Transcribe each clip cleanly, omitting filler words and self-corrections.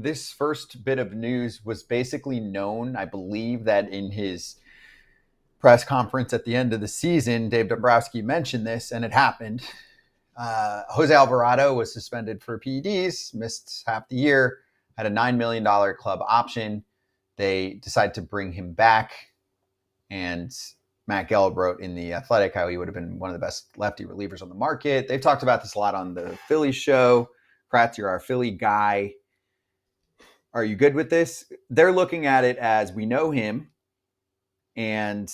this first bit of news was basically known. I believe that in his press conference at the end of the season, Dave Dombrowski mentioned this, and it happened. Jose Alvarado was suspended for PEDs, missed half the year, had a $9 million club option. They decided to bring him back, and Matt Gelb wrote in The Athletic how he would have been one of the best lefty relievers on the market. They've talked about this a lot on the Phillies show. Kratz, you're our Philly guy. Are you good with this? They're looking at it as we know him, and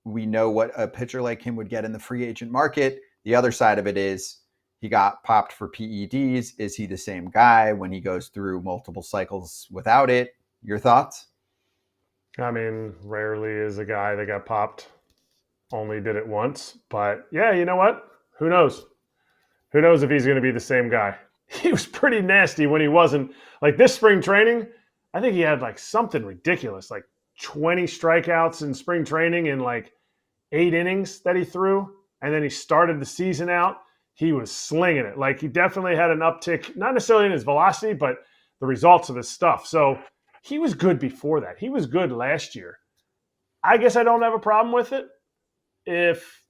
we know what a pitcher like him would get in the free agent market. The other side of it is he got popped for PEDs. Is he the same guy when he goes through multiple cycles without it? Your thoughts? I mean, rarely is a guy that got popped only did it once. But yeah, you know what? Who knows? Who knows if he's going to be the same guy? He was pretty nasty when he wasn't. Like this spring training, I think he had like something ridiculous, like 20 strikeouts in spring training in like 8 innings that he threw. And then he started the season out. He was slinging it. Like he definitely had an uptick, not necessarily in his velocity, but the results of his stuff. So he was good before that. He was good last year. I guess I don't have a problem with it. If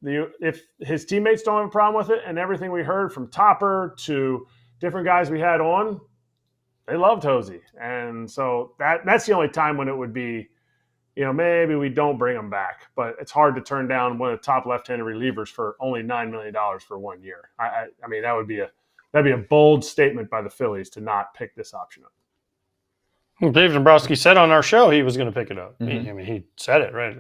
his teammates don't have a problem with it, and everything we heard from Topper to different guys we had on, they loved Jose. And so that's the only time when it would be, maybe we don't bring him back. But it's hard to turn down one of the top left-handed relievers for only $9 million for 1 year. I mean, that'd be a bold statement by the Phillies to not pick this option up. Well, Dave Dombrowski said on our show he was going to pick it up. Mm-hmm. He said it, right?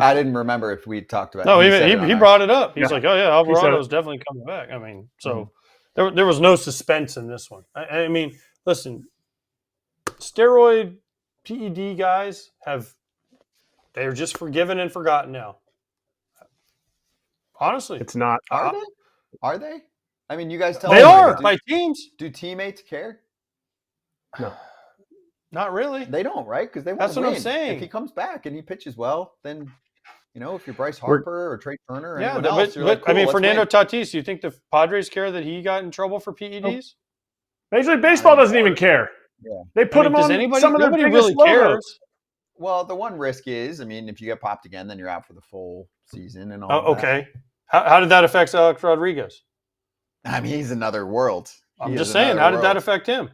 I didn't remember if we talked about it. No, he brought it up. He's like, oh, yeah, Alvarado's definitely coming back. I mean, so there was no suspense in this one. I mean, listen, steroid PED guys they're just forgiven and forgotten now. Honestly. It's not. Are they? I mean, you guys tell me. They are, by teams. Do teammates care? No. Not really. They don't, right? Because they want to win. That's what I'm saying. If he comes back and he pitches well, then, if you're Bryce Harper or Trey Turner or anyone else, you're like, cool, I mean, Fernando Tatis, do you think the Padres care that he got in trouble for PEDs? Nope. Major League Baseball doesn't even care. Yeah. They put him on some of their biggest really cares. Well, the one risk is, if you get popped again, then you're out for the full season and all that. Okay. How did that affect Alex Rodriguez? He's another world. I'm just saying, how did that affect him?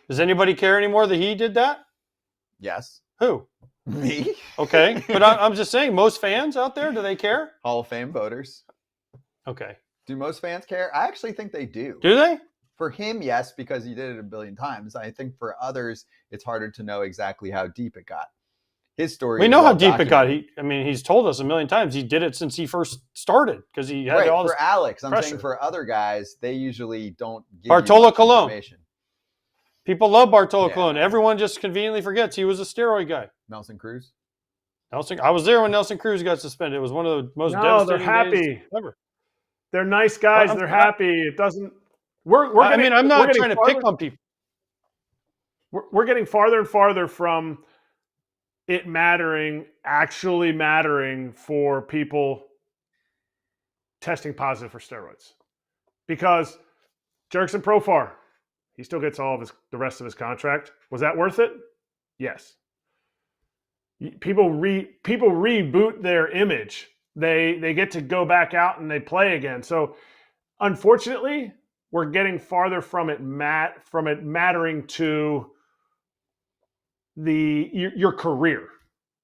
Does anybody care anymore that he did that? Yes. Who? Me. Okay. But I'm just saying, most fans out there, do they care? Hall of Fame voters. Okay. Do most fans care? I actually think they do. Do they? For him, yes, because he did it a billion times. I think for others, it's harder to know exactly how deep it got. His story. We know how deep it got. He's told us a million times he did it since he first started because he had all this for Alex, I'm pressure. saying for other guys, they usually don't give Bartolo you much Colon. information. People love Bartolo Colon. Everyone just conveniently forgets he was a steroid guy. Nelson Cruz. I was there when Nelson Cruz got suspended. It was one of the most devastating days ever. They're nice guys. They're happy. It doesn't. I'm not trying to pick on people. We're getting farther and farther from it actually mattering for people testing positive for steroids. Because Jurickson Profar, he still gets the rest of his contract. Was that worth it? Yes. People reboot their image. They get to go back out and they play again. So unfortunately, we're getting farther from it mattering to your career.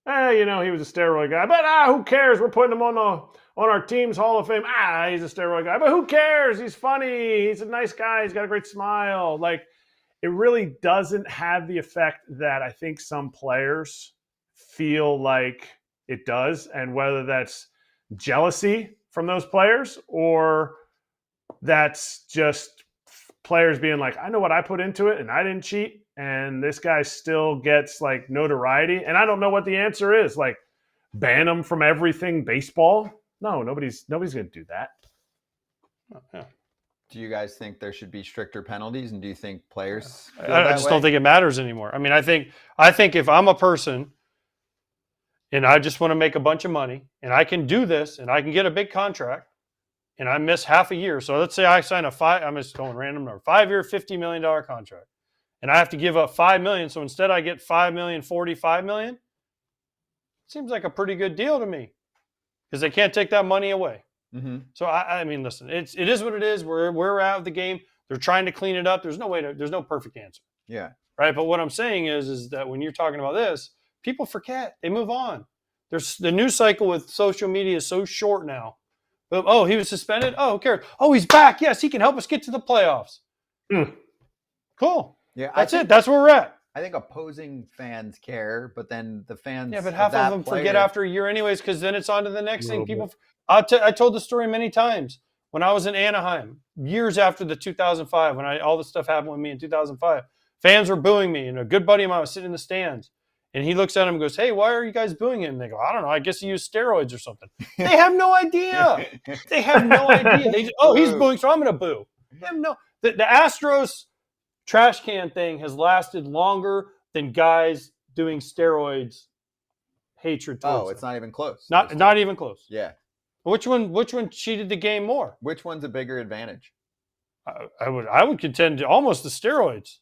He was a steroid guy, but who cares? We're putting him on our team's Hall of Fame. He's a steroid guy, but who cares? He's funny. He's a nice guy. He's got a great smile. Like, it really doesn't have the effect that I think some players feel like it does, and whether that's jealousy from those players or that's just players being like, I know what I put into it and I didn't cheat, and this guy still gets like notoriety. And I don't know what the answer is. Like, ban him from everything baseball? No, nobody's going to do that. Yeah. Do you guys think there should be stricter penalties, and do you think players? I just don't think it matters anymore. I think if I'm a person and I just want to make a bunch of money and I can do this and I can get a big contract and I miss half a year. So let's say I sign I'm just going random number, 5-year, $50 million contract. and I have to give up $5 million. So instead I get $5 million, $45 million. Seems like a pretty good deal to me because they can't take that money away. Mm-hmm. So I mean, listen, it is what it is. We're out of the game. They're trying to clean it up. There's no perfect answer. Yeah. Right. But what I'm saying is that when you're talking about this, people forget. They move on. There's the news cycle with social media is so short now. But, oh, he was suspended. Oh, who cares? Oh, he's back. Yes, he can help us get to the playoffs. Cool. Yeah. That's it. That's where we're at. I think opposing fans care, but then the fans. Yeah, but half of them forget after a year anyways, because then it's on to the next thing. People, I told the story many times. When I was in Anaheim, years after the 2005, when all this stuff happened with me in 2005, fans were booing me, and a good buddy of mine was sitting in the stands, and he looks at him and goes, "Hey, why are you guys booing him?" And they go, "I don't know. I guess he used steroids or something." They have no idea. They have no idea. He's booing, so I'm going to boo. They have no. The Astros trash can thing has lasted longer than guys doing steroids hatred towards it's not even close. Not even close. Yeah. Which one cheated the game more? Which one's a bigger advantage? I would contend to almost the steroids.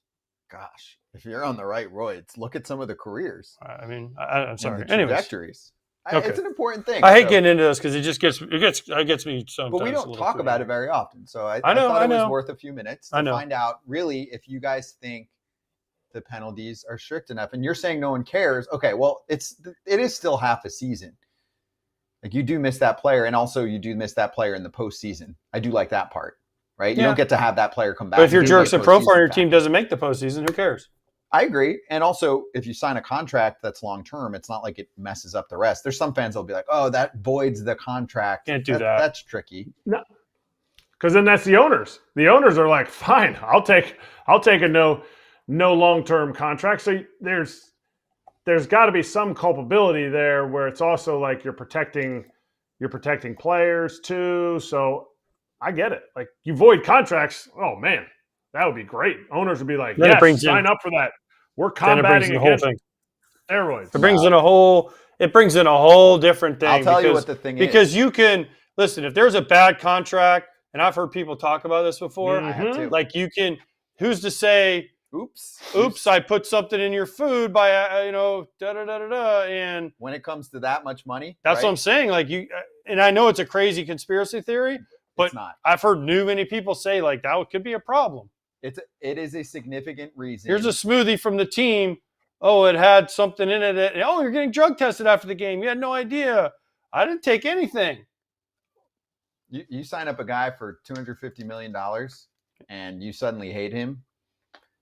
Gosh, if you're on the right roids, look at some of the careers. I mean, I'm sorry. And the trajectories. Okay. It's an important thing. I hate getting into this because it gets me sometimes. But we don't talk about it very often, so I know, thought it was worth a few minutes to find out really if you guys think the penalties are strict enough. And you're saying no one cares. Okay, well, it is still half a season. Like you do miss that player, and also you do miss that player in the postseason. I do like that part, right? You don't get to have that player come back. But if your Jurickson Profile on your team doesn't make the postseason, who cares? I agree. And also, if you sign a contract that's long-term, it's not like it messes up the rest. There's some fans that'll be like, oh, that voids the contract. Can't do that. That's tricky. No, because then that's the owners. The owners are like, fine, I'll take a no long-term contract. So there's got to be some culpability there where it's also like you're protecting players too. So I get it. Like you void contracts. Oh man, that would be great. Owners would be like, yes, sign up for that. We're combating against steroids. It brings in a whole different thing. I'll tell you what the thing is. Because you can listen, if there's a bad contract, and I've heard people talk about this before, I have too. Like you can, who's to say, oops, I put something in your food by, and when it comes to that much money, that's what I'm saying. Like and I know it's a crazy conspiracy theory, but it's not. I've heard many people say like that could be a problem. It is a significant reason. Here's a smoothie from the team. Oh, it had something in it. Oh, you're getting drug tested after the game. You had no idea. I didn't take anything. You sign up a guy for $250 million and you suddenly hate him.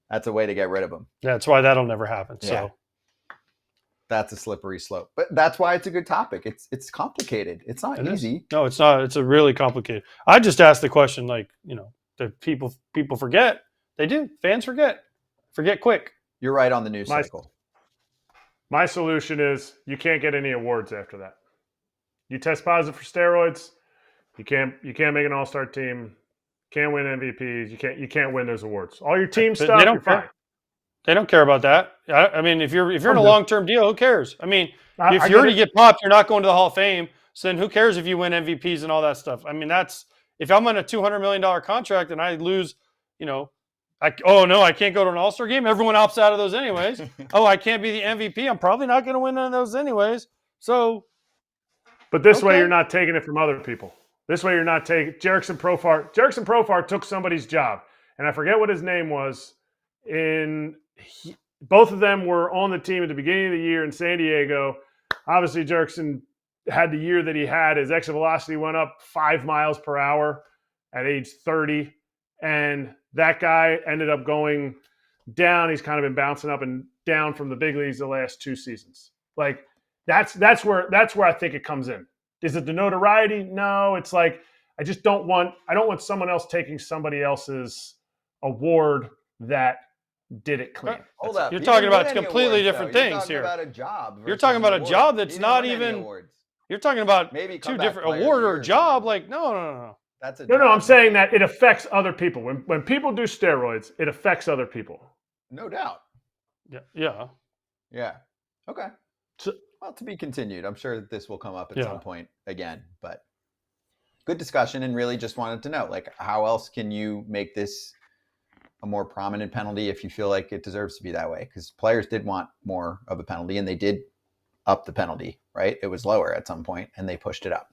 That's a way to get rid of him. That's why that'll never happen. Yeah. So that's a slippery slope. But that's why it's a good topic. It's complicated. It's not easy. No, it's not. It's a really complicated. I just asked the question, like, that people forget. They do. Fans forget quick. You're right on the news cycle. My solution is you can't get any awards after that. You test positive for steroids, you can't make an all-star team, can't win MVPs, you can't win those awards. All your team stuff, you're fine. They don't care about that. I mean, if you're in a long-term deal, who cares? I mean, if you already get popped, you're not going to the Hall of Fame. So then who cares if you win MVPs and all that stuff? I mean, if I'm on a $200 million contract and I lose, I can't go to an All-Star game. Everyone opts out of those anyways. I can't be the MVP. I'm probably not going to win none of those anyways. So, but this way you're not taking it from other people. This way you're not taking Jurickson Profile. Jurickson Profile took somebody's job, and I forget what his name was. Both of them were on the team at the beginning of the year in San Diego. Obviously, Jurickson had the year that he had. His exit velocity went up 5 miles per hour at age 30, and that guy ended up going down. He's kind of been bouncing up and down from the big leagues the last 2 seasons. Like that's where I think it comes in. Is it the notoriety? No, it's like I don't want someone else taking somebody else's award that did it clean. Hold up. You're talking about completely different things here. You're talking about a job. You're talking about a job that's not even. You're talking about maybe 2 different award or job. Like no. No. I'm saying that it affects other people. When people do steroids, it affects other people. No doubt. Yeah. Okay. Well, to be continued. I'm sure that this will come up at some point again. But good discussion, and really just wanted to know, like, how else can you make this a more prominent penalty if you feel like it deserves to be that way, because players did want more of a penalty and they did up the penalty, right? It was lower at some point and they pushed it up.